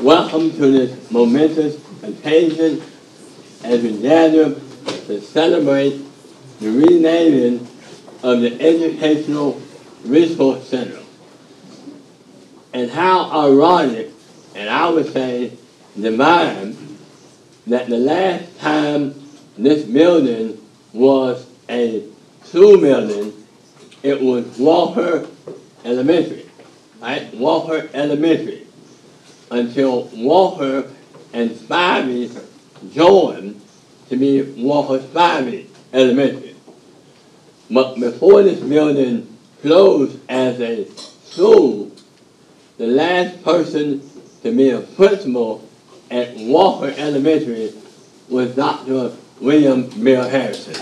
welcome to this momentous occasion as we gather to celebrate the renaming of the Educational Resource Center. And how ironic, and I would say divine, that the last time this building was a school building, it was Walker Elementary, right? Walker Elementary, until Walker and Spivey joined to be Walker Spivey Elementary. But before this building closed as a school, the last person to be a principal at Walker Elementary was Dr. William Bill Harrison.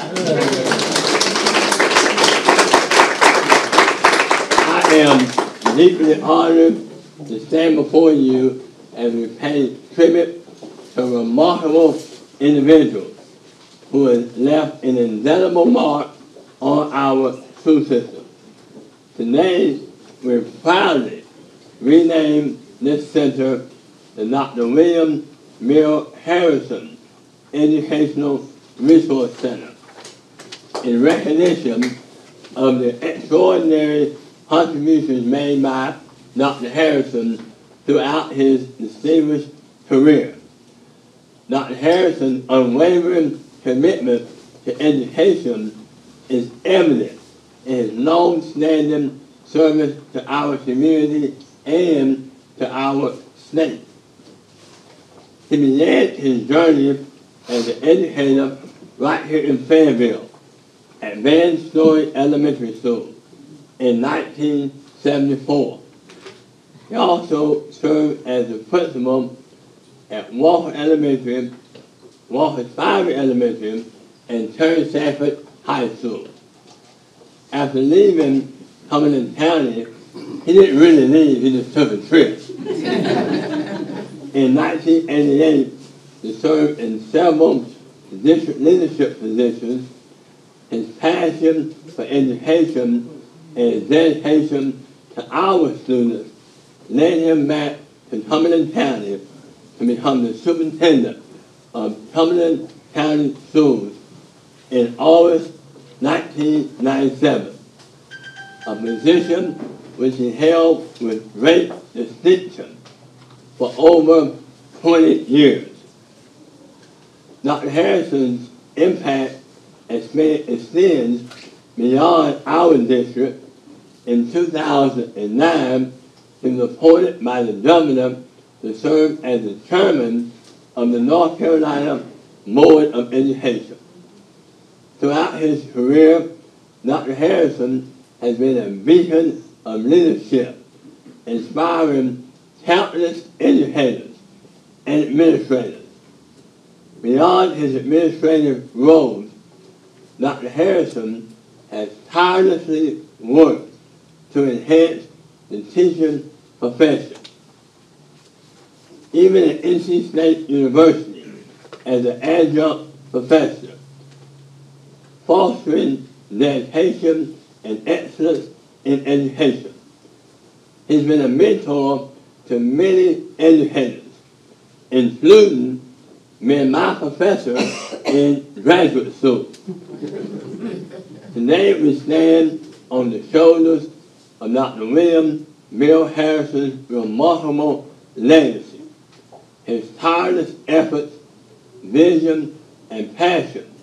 I am deeply honored to stand before you as we pay tribute to a remarkable individual who has left an indelible mark on our school system. Today, we proudly rename this center the Dr. William Bill Harrison Educational Resource Center in recognition of the extraordinary contributions made by Dr. Harrison throughout his distinguished career. Dr. Harrison's unwavering commitment to education is evident in his long-standing service to our community and to our state. He began his journey as an educator right here in Fayetteville at Vann Elementary School in 1974. He also served as the principal at Walker Elementary, Walker Spivey Elementary, and Terry Sanford High School. After leaving Cumberland County, he didn't really leave, he just took a trip. In 1988, he served in several district leadership positions. His passion for education and his dedication to our students led him back to Cumberland County to become the superintendent of Cumberland County Schools in August 1997, a position which he held with great distinction for over 20 years. Dr. Harrison's impact extends beyond our district. In 2009, he was appointed by the governor to serve as the chairman of the North Carolina Board of Education. Throughout his career, Dr. Harrison has been a beacon of leadership, inspiring countless educators and administrators. Beyond his administrative roles, Dr. Harrison has tirelessly worked to enhance the teaching profession. Even at NC State University as an adjunct professor, fostering dedication and excellence in education. He's been a mentor to many educators, including being my professor in graduate school. Today we stand on the shoulders of Dr. William Bill Harrison's remarkable legacy. His tireless efforts, vision, and passion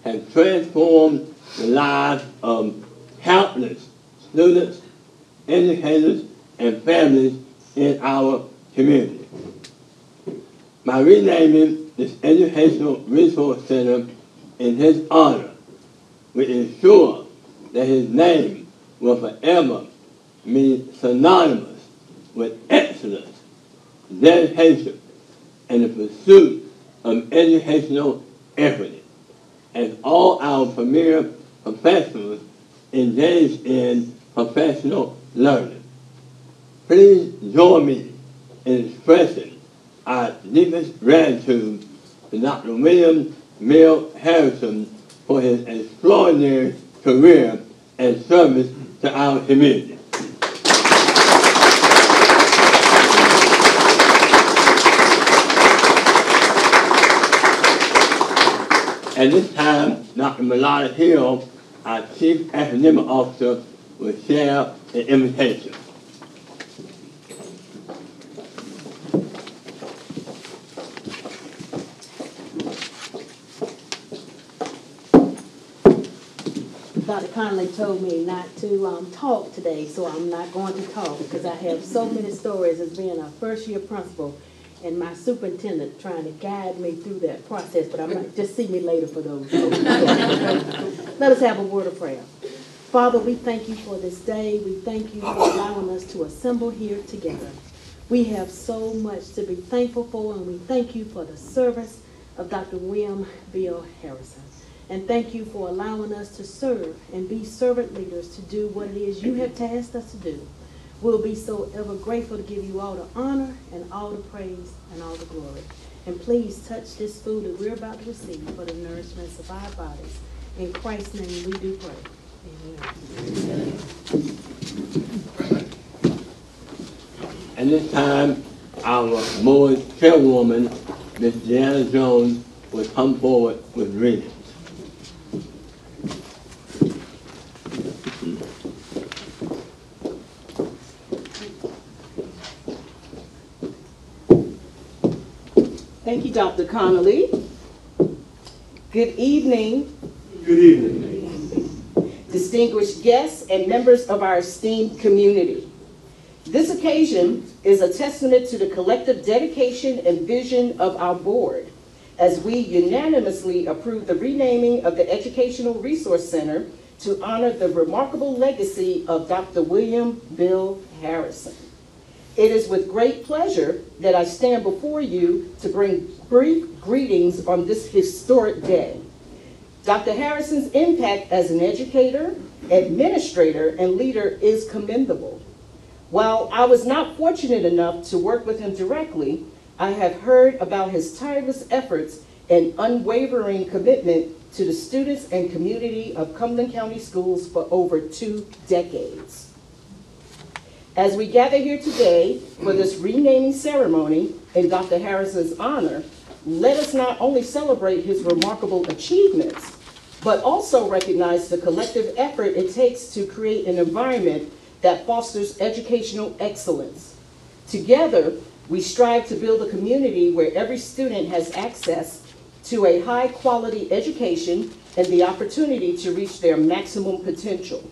have transformed the lives of countless students, educators, and families in our community. By renaming this Educational Resource Center in his honor, we ensure that his name will forever be synonymous with excellence, dedication, and the pursuit of educational equity, as all our premier professionals engage in professional learning. Please join me in expressing our deepest gratitude to Dr. William Bill Harrison for his extraordinary career and service to our community. At this time, Dr. Mellotta Hill, our Chief Academic Officer, will share the invitation. Dr. Connelly told me not to talk today, so I'm not going to talk because I have so many stories as being a first-year principal and my superintendent trying to guide me through that process, but I might just see me later for those. Let us have a word of prayer. Father, we thank you for this day. We thank you for allowing us to assemble here together. We have so much to be thankful for, and we thank you for the service of Dr. William Bill Harrison. And thank you for allowing us to serve and be servant leaders to do what it is you have tasked us to do. We'll be so ever grateful to give you all the honor and all the praise and all the glory. And please touch this food that we're about to receive for the nourishment of our bodies. In Christ's name we do pray. Amen. At this time, our board chairwoman, Ms. Deanna Jones, will come forward with reading. Thank you, Dr. Connelly. Good evening. Good evening. Distinguished guests and members of our esteemed community. This occasion is a testament to the collective dedication and vision of our board as we unanimously approve the renaming of the Educational Resource Center to honor the remarkable legacy of Dr. William Bill Harrison. It is with great pleasure that I stand before you to bring brief greetings on this historic day. Dr. Harrison's impact as an educator, administrator, and leader is commendable. While I was not fortunate enough to work with him directly, I have heard about his tireless efforts and unwavering commitment to the students and community of Cumberland County Schools for over 2 decades. As we gather here today for this renaming ceremony in Dr. Harrison's honor, let us not only celebrate his remarkable achievements, but also recognize the collective effort it takes to create an environment that fosters educational excellence. Together, we strive to build a community where every student has access to a high-quality education and the opportunity to reach their maximum potential.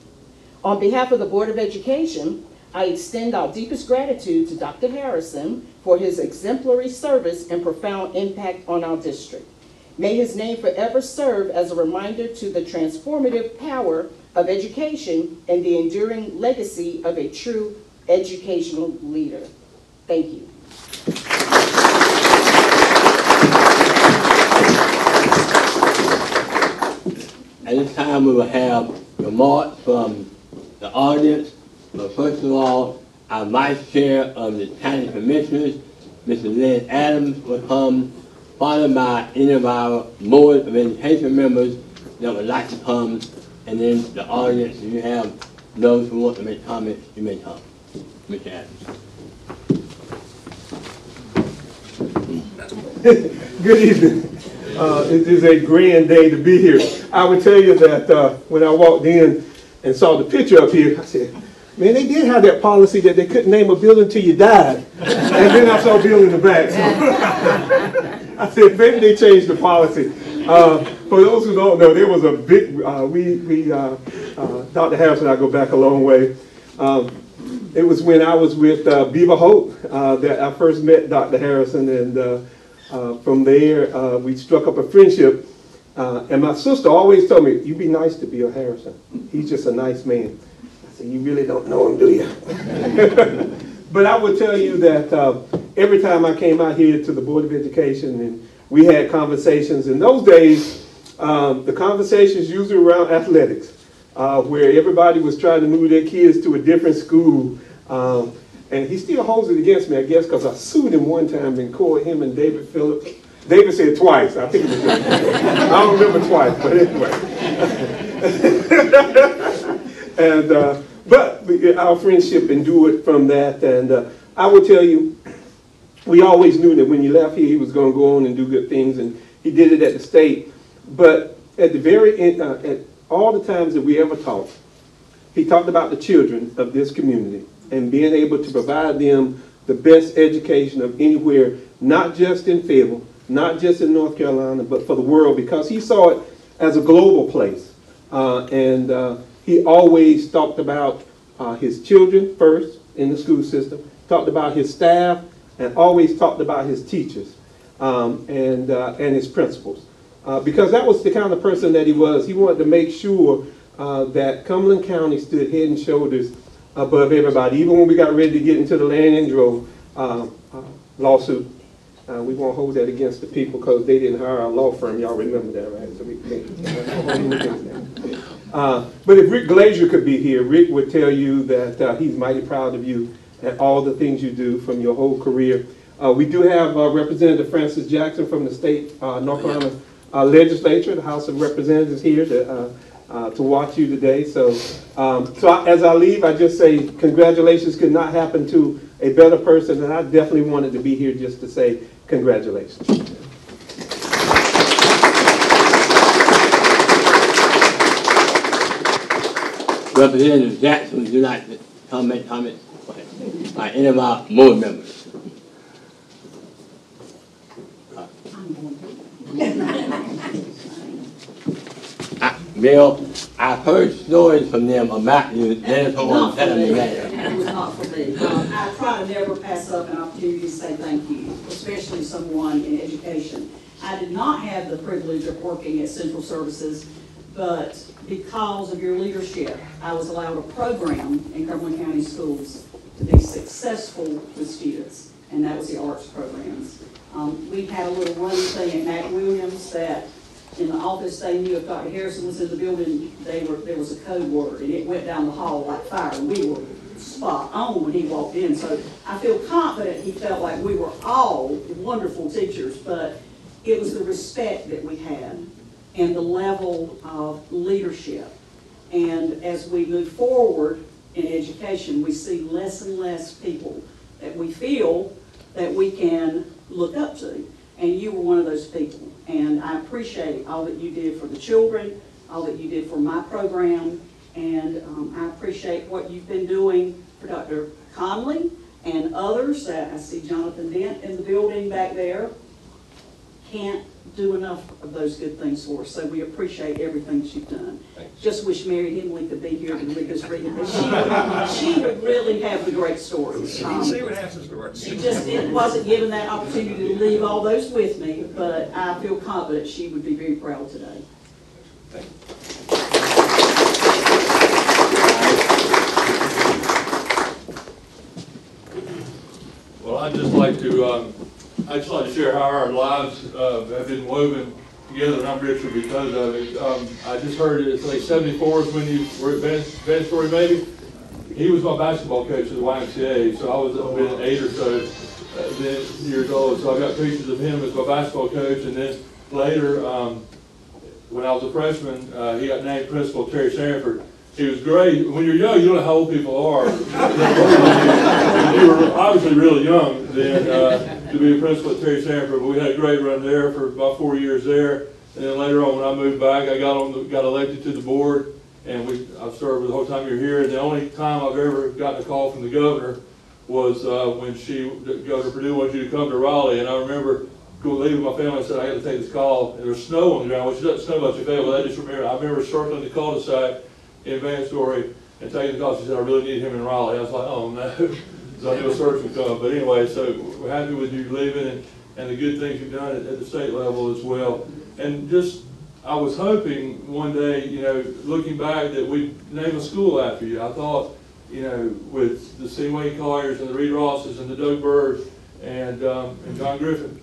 On behalf of the Board of Education, I extend our deepest gratitude to Dr. Harrison for his exemplary service and profound impact on our district. May his name forever serve as a reminder to the transformative power of education and the enduring legacy of a true educational leader. Thank you. At this time, we will have remarks from the audience. But first of all, our Vice Chair of the County Commissioners, Mr. Lynn Adams, will come, followed by any of our Board of Education members that would like to come, and then the audience, if you have those who want to make comments, you may come. Mr. Adams. Good evening. It is a grand day to be here. I would tell you that when I walked in and saw the picture up here, I said, man, they did have that policy that they couldn't name a building till you died. And then I saw Bill in the back. So I said, maybe they changed the policy. For those who don't know, there was a big, Dr. Harrison and I go back a long way. It was when I was with Beaver Hope that I first met Dr. Harrison, and from there we struck up a friendship. And my sister always told me, you be nice to Bill Harrison. He's just a nice man. I said, you really don't know him, do you? But I would tell you that every time I came out here to the Board of Education and we had conversations, in those days, the conversations usually around athletics, where everybody was trying to move their kids to a different school. And he still holds it against me, I guess, because I sued him one time in court, him and David Phillips. David said twice. I think it was I don't remember twice, but anyway. And but our friendship endured from that. And I will tell you, we always knew that when you left here, he was going to go on and do good things, and he did it at the state. But at the very end, at all the times that we ever talked, he talked about the children of this community and being able to provide them the best education of anywhere, not just in Fayetteville, not just in North Carolina, but for the world, because he saw it as a global place. He always talked about his children first in the school system, talked about his staff, and always talked about his teachers and his principals. Because that was the kind of person that he was. He wanted to make sure that Cumberland County stood head and shoulders above everybody. Even when we got ready to get into the land and drove lawsuit, we won't hold that against the people because they didn't hire our law firm. Y'all remember that, right? So we but if Rick Glazier could be here, Rick would tell you that he's mighty proud of you and all the things you do from your whole career. We do have Representative Francis Jackson from the state North Carolina legislature, the House of Representatives here to watch you today. So, as I leave, I just say congratulations. Could not happen to a better person, and I definitely wanted to be here just to say congratulations. Representative Jackson, would you like to comment? Go ahead. All right, any of our board members? Bill, I've heard stories from them about you. That's what I'm telling you later. It was not for me. I try to never pass up an opportunity to say thank you, especially someone in education. I did not have the privilege of working at Central Services, but because of your leadership, I was allowed a program in Cumberland County Schools to be successful with students, and that was the arts programs. We had a little running thing at Matt Williams that in the office they knew if Dr. Harrison was in the building, there was a code word, and it went down the hall like fire, and we were spot on when he walked in. So I feel confident he felt like we were all wonderful teachers, but it was the respect that we had and the level of leadership. And as we move forward in education, we see less and less people that we feel that we can look up to. And you were one of those people. And I appreciate all that you did for the children, all that you did for my program, and I appreciate what you've been doing for Dr. Connelly and others. I see Jonathan Dent in the building back there. Can't do enough of those good things for us, so we appreciate everything that you've done. Just wish Mary Henley could be here to lead us reading, but she would really have the great stories. She just wasn't given that opportunity to leave all those with me, but I feel confident she would be very proud today. Thank you. Well, I'd just like to share how our lives have been woven together, and I'm richer because of it. I just heard it say 74 is when you were at Vann Story, maybe. He was my basketball coach at the YMCA, so I was been 8 or so years old. So I got pictures of him as my basketball coach, and then later, when I was a freshman, he got named principal Terry Sanford. He was great. When you're young, you don't know how old people are. You were obviously really young then to be a principal at Terry Sanford, but we had a great run there for about 4 years there. And then later on, when I moved back, I got elected to the board, and I've served the whole time you're here. And the only time I've ever gotten a call from the governor was when Governor Perdue wanted you to come to Raleigh. And I remember leaving my family and said, I got to take this call. And there was snow on the ground, which doesn't snow much in Fayetteville. I remember circling the cul-de-sac in Vann Story and taking the call. She said, I really need him in Raleigh. I was like, oh no. So I knew a search would come. But anyway, so we're happy with you leaving and the good things you've done at the state level as well. And just, I was hoping one day, looking back, that we'd name a school after you. I thought, with the C. Wayne Colliers and the Reed Rosses and the Doug Bird and John Griffin,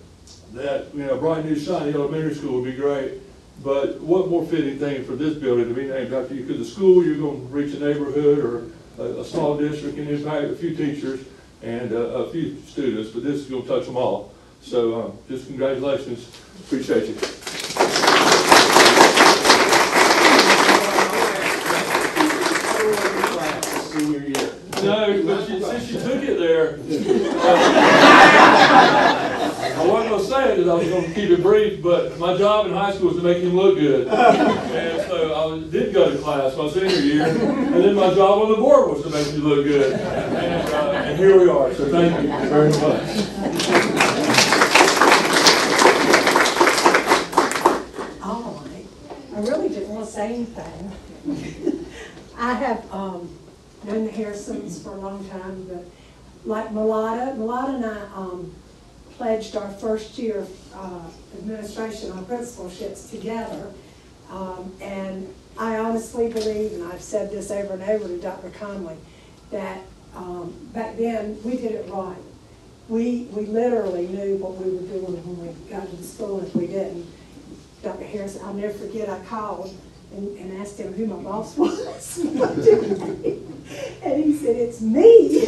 that, Bright New Shiny Elementary School would be great. But what more fitting thing for this building to be named after you? Because the school, you're going to reach a neighborhood or a small district and impact a few teachers and a few students, but this is going to touch them all. So just congratulations. Appreciate you. Senior year. No, but since you took it there, I wasn't going to say it because I was going to keep it brief, but my job in high school was to make him look good. And so did go to class my senior year, and then my job on the board was to make me look good. And here we are, so thank you very much. All right. I really didn't want to say anything. I have known the Harrisons for a long time, but like Mellotta and I pledged our first year administration on principalships together. And I honestly believe, and I've said this over and over to Dr. Connelly, that back then we did it right. We literally knew what we were doing when we got into school. If we didn't, Dr. Harrison, I'll never forget, I called and asked him who my boss was. And he said, "It's me."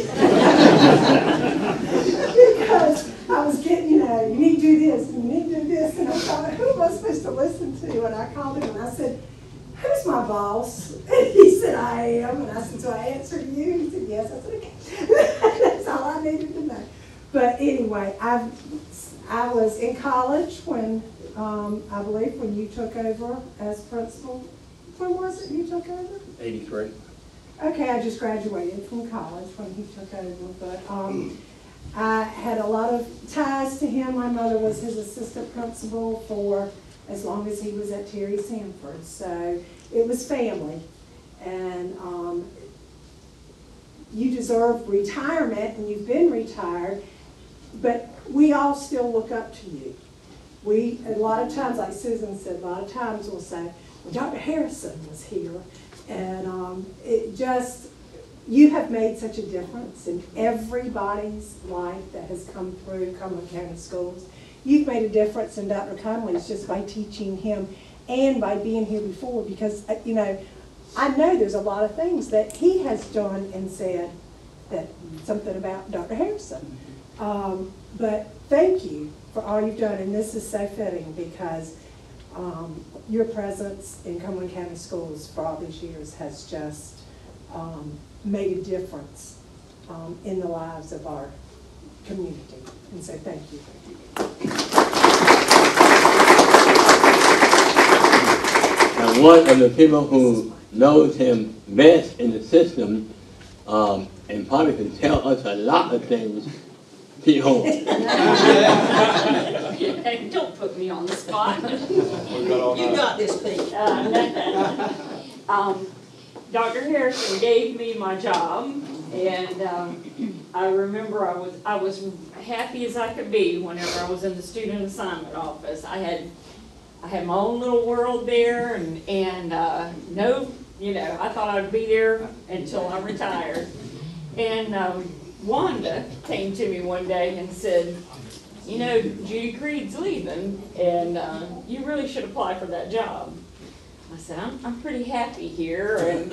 Because I was getting, you need to do this, and you need to do this. And I thought, who am I supposed to listen to? And I called him and I said, "Who's my boss?" And he said, "I am." And I said, "So I answered you?" He said, "Yes." I said, "Okay." That's all I needed to know. But anyway, I was in college when, I believe, when you took over as principal. When was it you took over? 83. Okay, I just graduated from college when he took over, but I had a lot of ties to him. My mother was his assistant principal for as long as he was at Terry Sanford, so it was family. And you deserve retirement, and you've been retired, but we all still look up to you. We, a lot of times, like Susan said, a lot of times we'll say, well, Dr. Harrison was here, and it just, you have made such a difference in everybody's life that has come through Cumberland County Schools. You've made a difference in Dr. Connelly's just by teaching him and by being here before, because, I know there's a lot of things that he has done and said that something about Dr. Harrison. But thank you for all you've done, and this is so fitting because your presence in Cumberland County Schools for all these years has just made a difference in the lives of our community, and so thank you. And one of the people who knows him best in the system and probably can tell us a lot of things, Pete Holmes. Hey, don't put me on the spot. You got this, Pete. Dr. Harrison gave me my job, and I remember I was happy as I could be whenever I was in the student assignment office. I had my own little world there, and no, I thought I'd be there until I retired. And Wanda came to me one day and said, Judy Creed's leaving, and you really should apply for that job. I said, I'm pretty happy here, and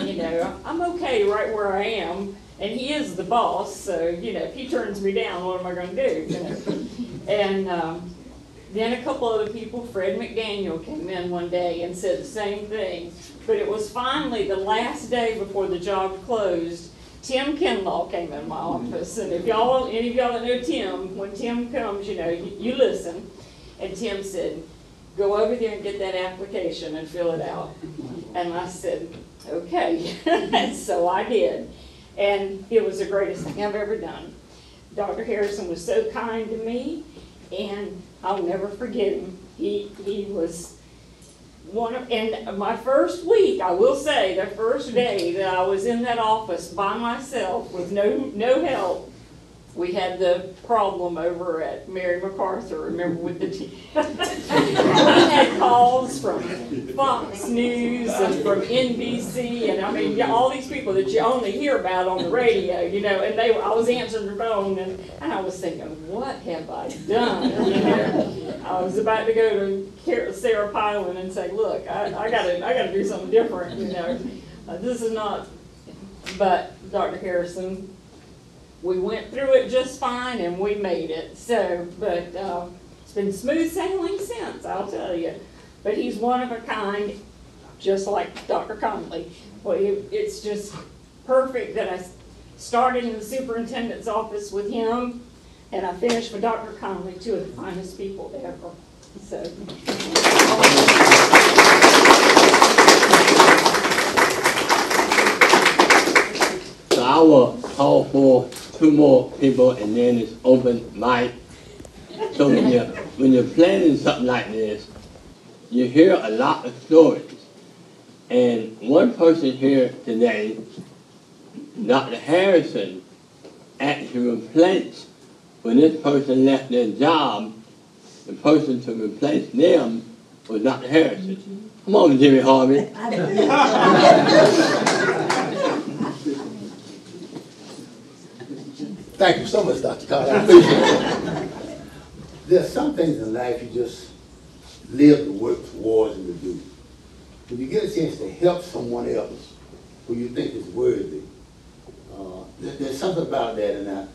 I'm okay right where I am, and he is the boss, so if he turns me down, what am I going to do? And then a couple other people, Fred McDaniel, came in one day and said the same thing, but it was finally the last day before the job closed. Tim Kinlaw came in my office, and if any of y'all that know Tim, when Tim comes, you listen. And Tim said, "Go over there and get that application and fill it out." And I said, "Okay." And so I did, and it was the greatest thing I've ever done. Dr. Harrison was so kind to me, and I'll never forget him. He was and my first week, I will say, the first day that I was in that office by myself with no help, we had the problem over at Mary MacArthur, remember, with the I had calls from Fox News and from NBC, and all these people that you only hear about on the radio, and I was answering the phone, and I was thinking, what have I done? I was about to go to Sarah Pylan and say, look, I gotta do something different, this is not, but Dr. Harrison, we went through it just fine, and we made it. So, but it's been smooth sailing since, I'll tell you. But he's one of a kind, just like Dr. Connelly. Well, it's just perfect that I started in the superintendent's office with him, And I finished for Dr. Connelly, two of the finest people ever. So. So I will call for 2 more people and then it's open mic. So when you're planning something like this, you hear a lot of stories. And one person here today, Dr. Harrison, actually replaced, when this person left their job, the person to replace them was Dr. Harrison. Come on, Jimmy Harvey. Thank you so much, Dr. Carter. I appreciate it. There's some things in life you just live to work towards and to do. When you get a chance to help someone else who you think is worthy, there's something about that. And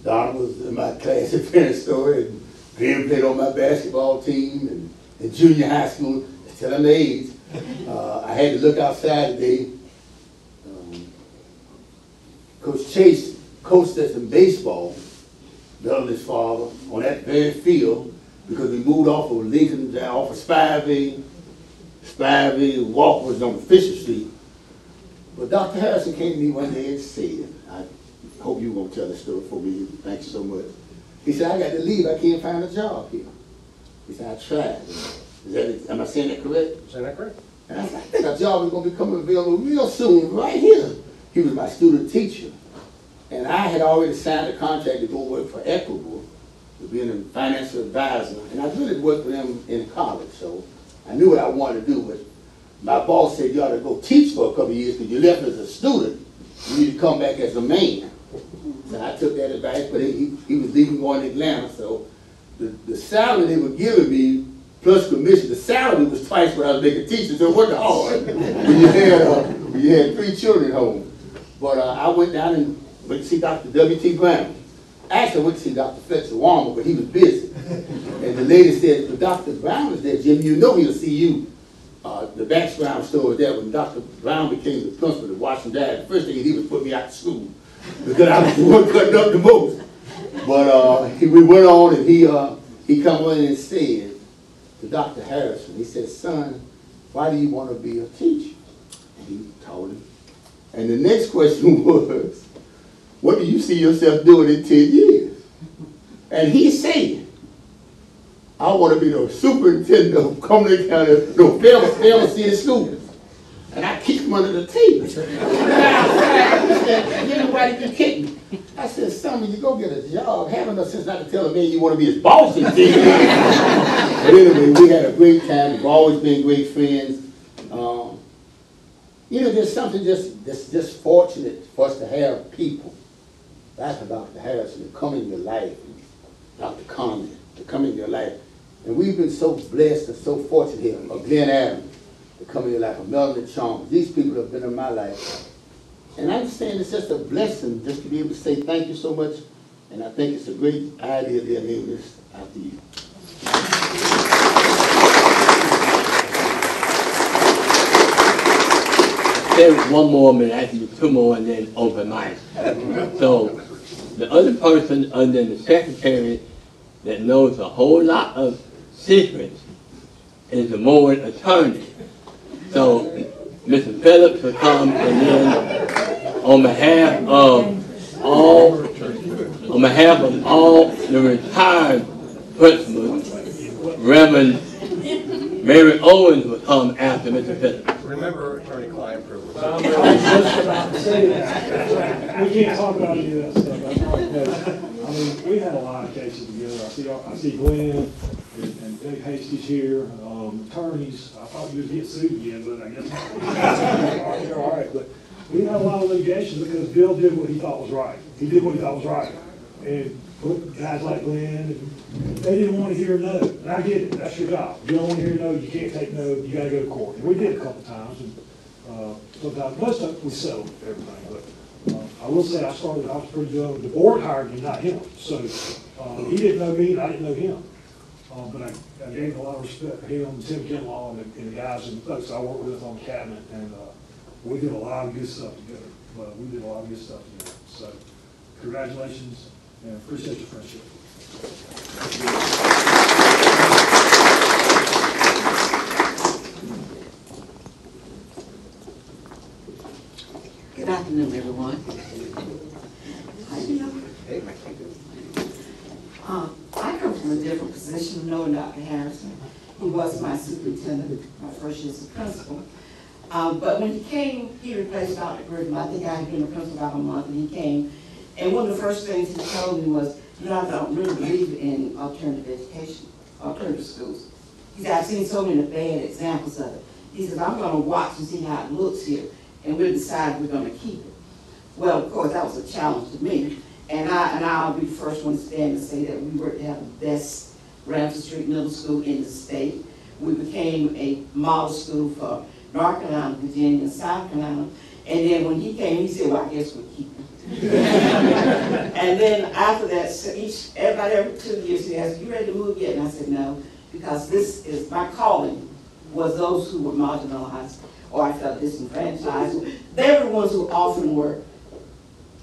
Donna was in my class at Penn Story, and Graham played on my basketball team, and in junior high school, till I'm age, I had to look outside today. Coach Chase coached us in baseball, Melotta's father, on that very field, because we moved off of Lincoln, off of Spivey. Walker was on Fisher Street. But Dr. Harrison came to me one day and said, I hope you won't tell the story for me, thank you so much. He said, I got to leave, I can't find a job here. He said, I tried. Am I saying that correct? Saying that correct? And I said, I think a job is going to be coming available real soon, right here. He was my student teacher. And I had already signed a contract to go work for Equitable, to be a financial advisor. And I really worked with them in college, so I knew what I wanted to do. But my boss said, you ought to go teach for a couple of years because you left as a student. You need to come back as a man. So I took that advice, but he was leaving going to Atlanta. So the salary they were giving me, plus commission, the salary was twice what I was making teaching. So it wasn't hard when you had 3 children home. But I went down and went to see Dr. W.T. Brown. Actually, I went to see Dr. Fletcher Warmer, but he was busy. And the lady said, well, Dr. Brown is there, Jim. You know he'll see you. The background story there, when Dr. Brown became the principal at Washington, the first thing he did was put me out of school because I was the one cutting up the most. But we went on, and he come in and said to Dr. Harrison, he said, son, why do you want to be a teacher? And he told him. And the next question was, what do you see yourself doing in 10 years? And he said, I want to be the superintendent of Cumberland County, Fayetteville City Schools. And I kicked him under the table. He said, why did you kick me? I said, son, when you go get a job, having no sense not to tell a man you want to be his boss in 10 years. But anyway, we had a great time. We've always been great friends. You know, there's something just fortunate for us to have people like Dr. Harrison to come in your life, Dr. Connelly to come in your life. And we've been so blessed and so fortunate here, Glenn Adams to come in your life, Mellotta. These people have been in my life. And I understand it's just a blessing just to be able to say thank you so much. And I think it's a great idea they're naming this after you. There's one more minute, actually 2 more, and then open mic. So the other person other than the secretary that knows a whole lot of secrets is the board attorney. So Mr. Phillips will come, and then on behalf of all the retired principals, Reverend Mary Owens will come after Mr. Phillips. Remember attorney-client privilege. I was just about to say that. We can't talk about any of that stuff. That's right. No. I mean, we had a lot of cases together. I see Glenn and Dave Hasty's here. Attorneys, I thought you would get sued again, but I guess not. You're all right. But we had a lot of litigation because Bill did what he thought was right. He did what he thought was right. And guys like Glenn, they didn't want to hear no. And I get it. That's your job. You don't want to hear no. You can't take no. You got to go to court. And we did a couple times. And sometimes, most of it, we settled everything. But I will say I was pretty young. The board hired me, not him. So he didn't know me and I didn't know him. But I gave a lot of respect to him, Tim Kinlaw, and the guys and the folks I worked with on the cabinet. And we did a lot of good stuff together. We did a lot of good stuff together. So congratulations. and appreciate your friendship. Good afternoon, everyone. How you doing? Hey, Mike. I come from a different position of knowing Dr. Harrison. He was my superintendent, my first year as a principal. But when he came, he replaced Dr. Griffin. I think I had been a principal about a month, and he came. And one of the first things he told me was, you know, I don't really believe in alternative education, alternative schools. He said, I've seen so many bad examples of it. He said, I'm going to watch and see how it looks here, and we'll decide if we're going to keep it. Well, of course, that was a challenge to me. And I'll be the first one to stand and say that we were to have the best Ramsey Street Middle School in the state. We became a model school for North Carolina, Virginia, and South Carolina. And then when he came, he said, well, I guess we'll keep it. And then after that, every 2 years, he asked, you ready to move yet? And I said, no, because this is my calling, was those who were marginalized or I felt disenfranchised. They were the ones who often were,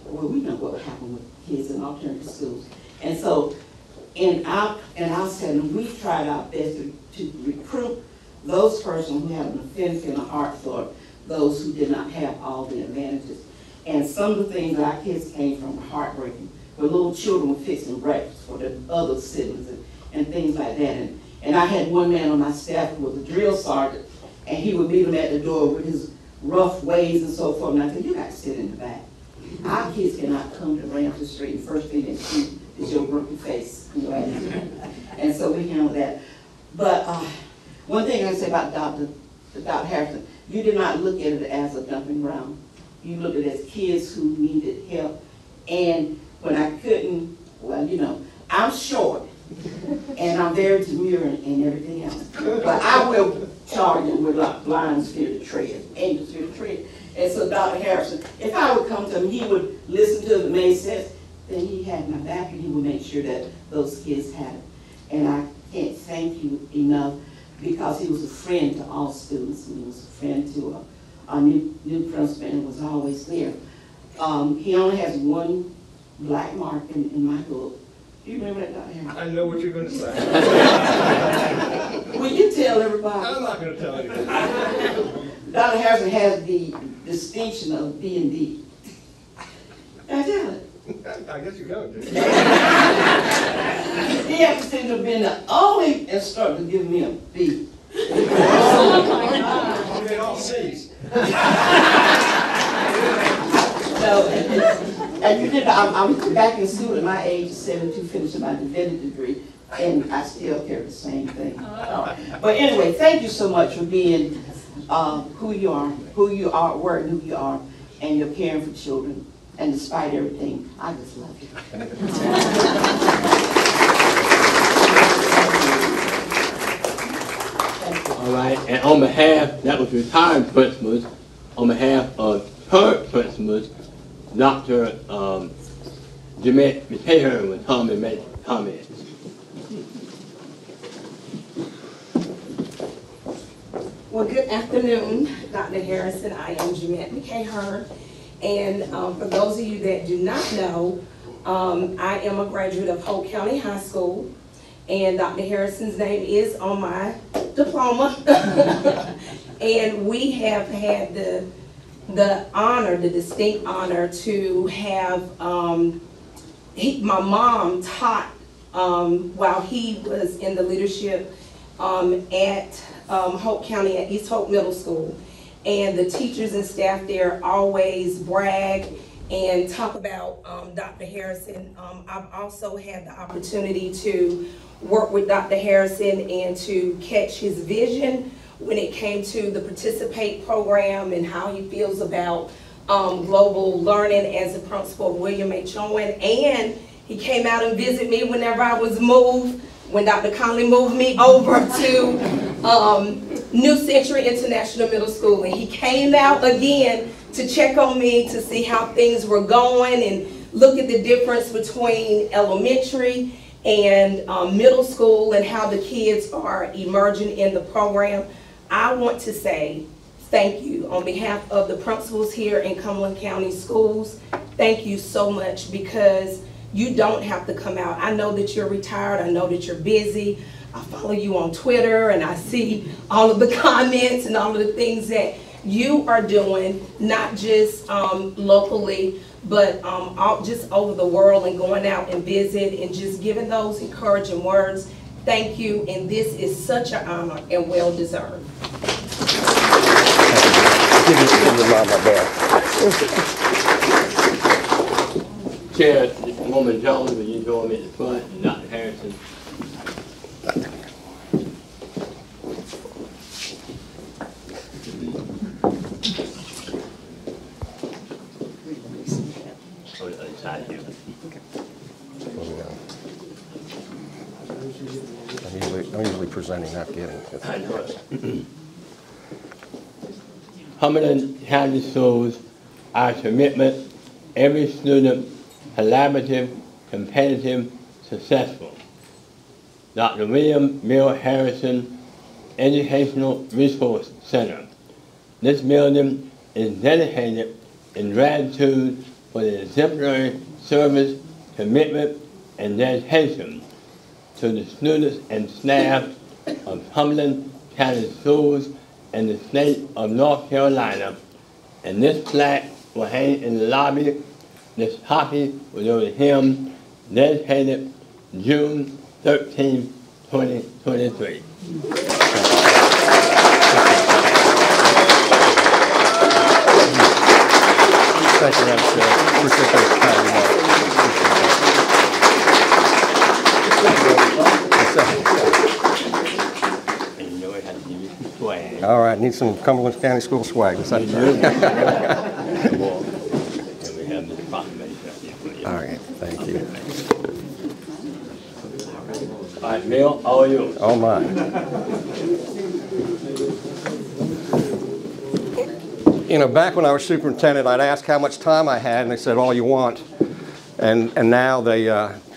well, we know what would happen with kids in alternative schools. And so in our setting, we've tried our best to recruit those persons who have an affinity and a heart for those who did not have all the advantages. And some of the things that our kids came from were heartbreaking, where little children were fixing breakfast for their other siblings and things like that. And I had one man on my staff who was a drill sergeant, and he would meet them at the door with his rough ways and so forth. And I said, you got to sit in the back. Our kids cannot come to Ramsey Street and first thing they see is your broken face. You know, and so we handle that. But one thing I say about Dr. Harrison, you did not look at it as a dumping ground. You looked at it as kids who needed help. And when I couldn't, well, you know, I'm short and I'm very demure and everything else. But I will charge it with like blind fear to tread, angels fear to tread. And so Dr. Harrison, if I would come to him, he would listen to the made sense, then he had my back and he would make sure that those kids had it. And I can't thank you enough because he was a friend to all students and he was a friend to our new principal and was always there. He only has one black mark in my book. Do you remember that, Dr. Harrison? I know what you're going to say. Will you tell everybody? I'm not going to tell you. Dr. Harrison has the distinction of B&D. Can I tell it? I guess you're going to. He happens to have been the only instructor to give me a B. You get all C's. So, and you did, I'm back in school at my age, 72, finishing my divinity degree, and I still carry the same thing. But anyway, thank you so much for being who you are, working who you are, and you're caring for children. And despite everything, I just love you. All right, and on behalf, that was retired principals, on behalf of current principals, Dr. Gemette McEachern will come and make comments. Well, good afternoon, Dr. Harrison. I am Gemette McEachern. And for those of you that do not know, I am a graduate of Hope County High School. And Dr. Harrison's name is on my diploma. And we have had the honor, the distinct honor to have, my mom taught while he was in the leadership at Hope County at East Hope Middle School. And the teachers and staff there always brag and talk about Dr. Harrison. I've also had the opportunity to work with Dr. Harrison and to catch his vision when it came to the Participate program and how he feels about global learning as a principal of William H. Owen. And he came out and visited me whenever I was moved, when Dr. Connelly moved me over to New Century International Middle School. And he came out again to check on me to see how things were going and look at the difference between elementary and middle school and how the kids are emerging in the program. I want to say thank you on behalf of the principals here in Cumberland County Schools. Thank you so much, because you don't have to come out. I know that you're retired. I know that you're busy. I follow you on Twitter, and I see all of the comments and all of the things that you are doing, not just locally, but just over the world, and going out and visit and just giving those encouraging words. Thank you, and this is such an honor and well deserved. Chairwoman Jones, will you join me at the front, and Dr. Harrison? On the other side here. I'm usually presenting, not getting. I know it. Cumberland County Schools, our commitment, every student, collaborative, competitive, successful. Dr. William Mill Harrison Educational Resource Center. This building is dedicated in gratitude for the exemplary service, commitment, and dedication to the students and staff of Cumberland County Schools and the state of North Carolina. And this plaque will hang in the lobby. This copy was over him, dedicated June 13, 2023. Thank you, Madam Chair. Appreciate those kind remarks. All right, need some Cumberland County School swag. Is that all right, thank you. All right, Bill, all yours. All mine. You know, back when I was superintendent, I'd ask how much time I had, and they said, all you want. And now they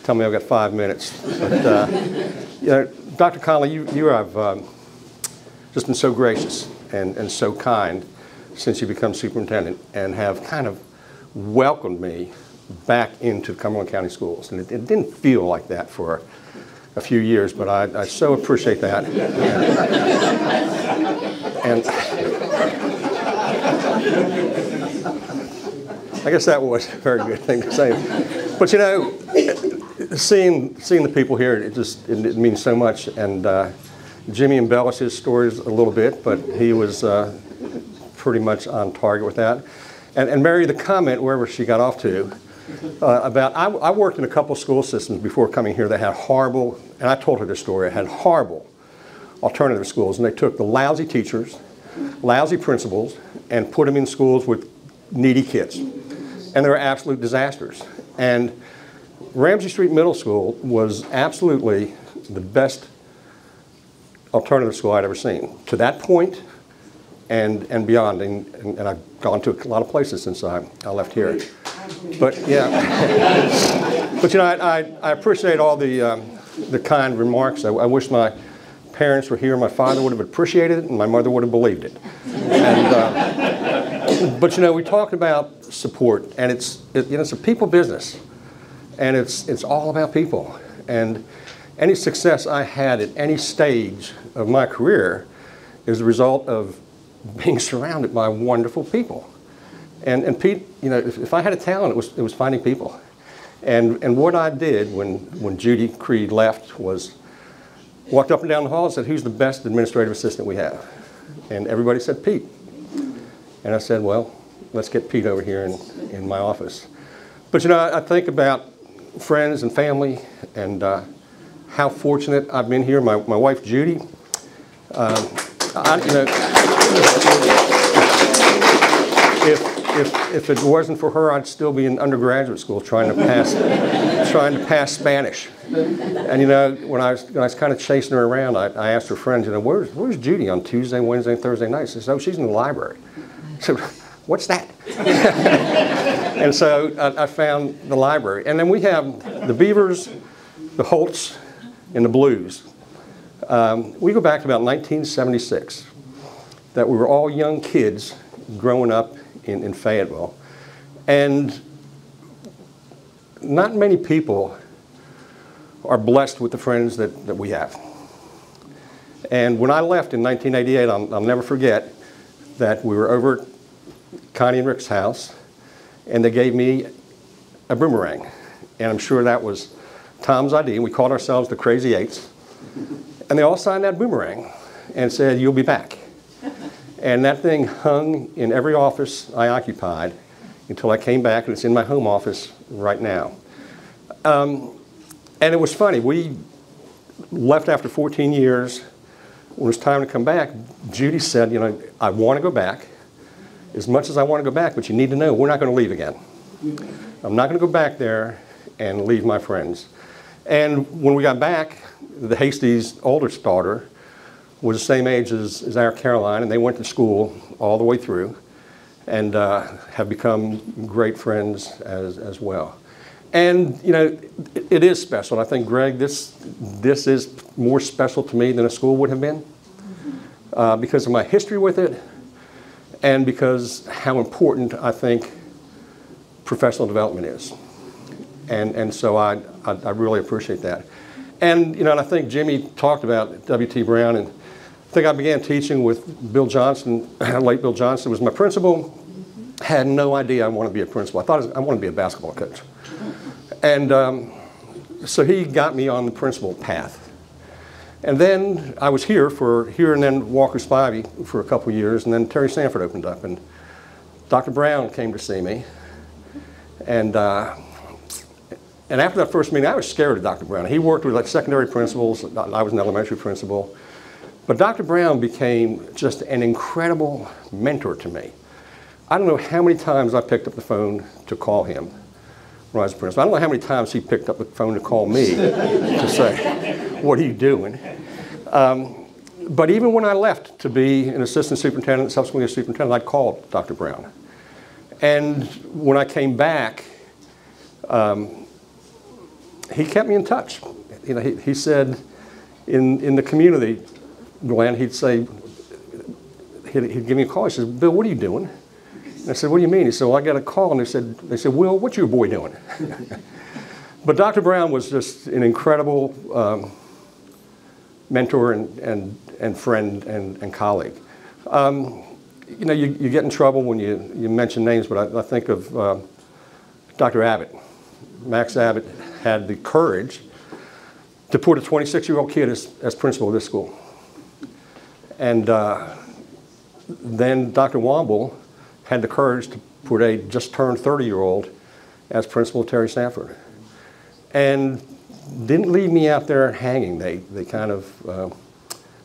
tell me I've got 5 minutes. But, you know, Dr. Connelly, you have just been so gracious and so kind since you become superintendent, and have kind of welcomed me back into Cumberland County Schools. And it didn't feel like that for a few years, but I so appreciate that. And I guess that was a very good thing to say. But you know, seeing the people here, it means so much. And Jimmy embellished his stories a little bit, but he was pretty much on target with that. And Mary, the comment, wherever she got off to, about, I worked in a couple school systems before coming here that had horrible, and I told her this story, had horrible alternative schools, and they took the lousy teachers, lousy principals, and put them in schools with needy kids. And they were absolute disasters. And Ramsey Street Middle School was absolutely the best alternative school I'd ever seen. To that point and beyond, and I've gone to a lot of places since I left here. But yeah, but you know, I appreciate all the kind remarks. I wish my parents were here. My father would have appreciated it, and my mother would have believed it. And, but you know, we talked about support, and it's a people business, and it's all about people. And any success I had at any stage of my career is the result of being surrounded by wonderful people. And Pete, you know, if I had a talent, it was finding people. And what I did when Judy Creed left was walked up and down the hall and said, "Who's the best administrative assistant we have?" And everybody said Pete. And I said, well, let's get Pete over here in my office. But you know, I think about friends and family, and how fortunate I've been here. My wife Judy, if it wasn't for her, I'd still be in undergraduate school trying to pass Spanish. And you know, when I was kind of chasing her around, I asked her friends, you know, where's Judy on Tuesday, Wednesday, and Thursday nights? She said, oh, she's in the library. I said, what's that? And so I found the library. And then we have the Beavers, the Holts, and the Blues. We go back to about 1976, that we were all young kids growing up in Fayetteville. And not many people are blessed with the friends that we have. And when I left in 1988, I'll never forget that we were over at Connie and Rick's house, and they gave me a boomerang. And I'm sure that was Tom's idea, and we called ourselves the Crazy Eights. And they all signed that boomerang and said, "You'll be back." And that thing hung in every office I occupied until I came back, and it's in my home office right now. And it was funny, we left after 14 years. When it was time to come back, Judy said, "You know, I want to go back as much as I want to go back, but you need to know we're not going to leave again. I'm not going to go back there and leave my friends." And when we got back, the Hasty's oldest daughter was the same age as our Caroline, and they went to school all the way through and have become great friends as well. And, you know, it is special. I think, Greg, this is more special to me than a school would have been because of my history with it and because how important I think professional development is. And so I really appreciate that. And, you know, and I think Jimmy talked about W.T. Brown, and I think I began teaching with Bill Johnson, late Bill Johnson was my principal. Had no idea I wanted to be a principal. I thought I wanted to be a basketball coach. And so he got me on the principal path. And then I was here and then Walker Spivey for a couple years, and then Terry Sanford opened up, and Dr. Brown came to see me. And after that first meeting, I was scared of Dr. Brown. He worked with like secondary principals. I was an elementary principal. But Dr. Brown became just an incredible mentor to me. I don't know how many times I picked up the phone to call him when I was a principal. I don't know how many times he picked up the phone to call me to say, "What are you doing?" But even when I left to be an assistant superintendent, subsequently a superintendent, I called Dr. Brown. And when I came back, he kept me in touch. You know, he said in the community, Glenn, he'd say, he'd give me a call. He said, "Bill, what are you doing?" And I said, "What do you mean?" He said, "Well, I got a call," and they said, "Will, what's your boy doing?" But Dr. Brown was just an incredible mentor and friend and colleague. You know, you get in trouble when you mention names, but I think of Dr. Abbott. Max Abbott had the courage to put a 26-year-old kid as principal of this school. And then Dr. Womble had the courage to put a just turned 30-year-old as principal of Terry Sanford. And didn't leave me out there hanging. They kind of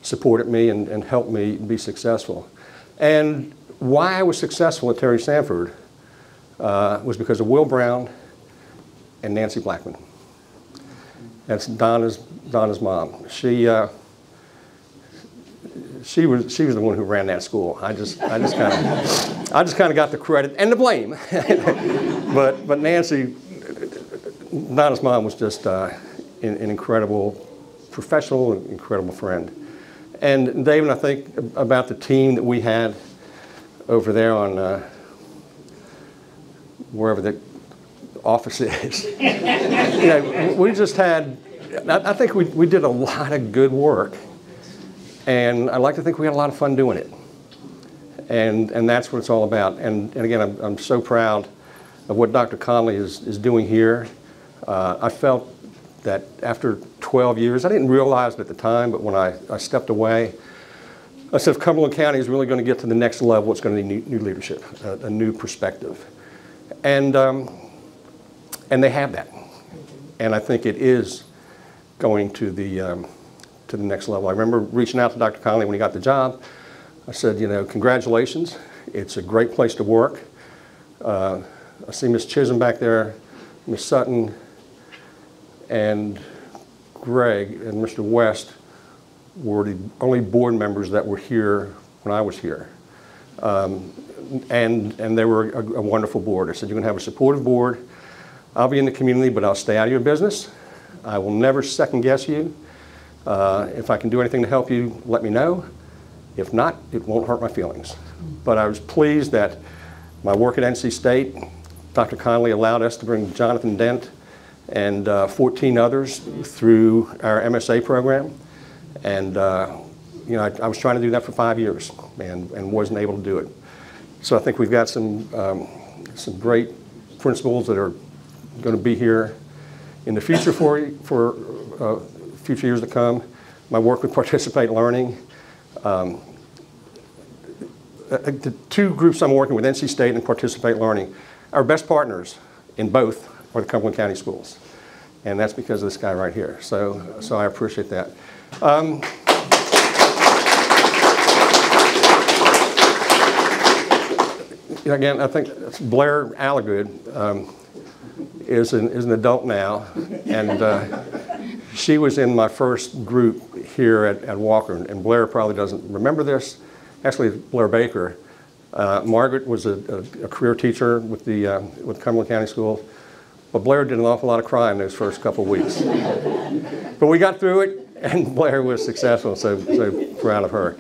supported me and helped me be successful. And why I was successful at Terry Sanford was because of Will Brown and Nancy Blackman. That's Donna's mom. She was the one who ran that school. I just kind of got the credit and the blame. but Nancy, Donna's mom, was just an incredible professional, and incredible friend. And David, I think about the team that we had over there on wherever the office is. You know, we just had, I think we did a lot of good work. And I like to think we had a lot of fun doing it. And that's what it's all about. And again, I'm so proud of what Dr. Connelly is doing here. I felt that after 12 years, I didn't realize it at the time, but when I stepped away, I said if Cumberland County is really going to get to the next level, it's going to need new leadership, a new perspective. And they have that. And I think it is going to the next level. I remember reaching out to Dr. Connelly when he got the job. I said, you know, congratulations. It's a great place to work. I see Miss Chisholm back there, Miss Sutton, and Greg and Mr. West were the only board members that were here when I was here. And they were a wonderful board. I said, you're going to have a supportive board. I'll be in the community, but I'll stay out of your business. I will never second guess you. If I can do anything to help you, let me know. If not, it won't hurt my feelings. But I was pleased that my work at NC State, Dr. Connelly allowed us to bring Jonathan Dent and 14 others through our MSA program. And you know, I was trying to do that for 5 years and wasn't able to do it. So I think we've got some great principals that are going to be here in the future for future years to come. My work with Participate Learning. The two groups I'm working with, NC State and Participate Learning, our best partners in both are the Cumberland County Schools. And that's because of this guy right here. So I appreciate that. Again, I think Blair Allagood is an adult now, and she was in my first group here at Walker, and Blair probably doesn't remember this. Actually, Blair Baker. Margaret was a career teacher with Cumberland County Schools, but Blair did an awful lot of crying those first couple of weeks. But we got through it, and Blair was successful, so proud of her.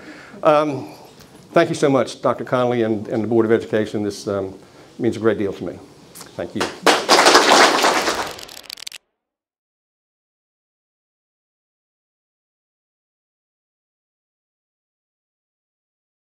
Thank you so much, Dr. Connelly and the Board of Education. This means a great deal to me. Thank you.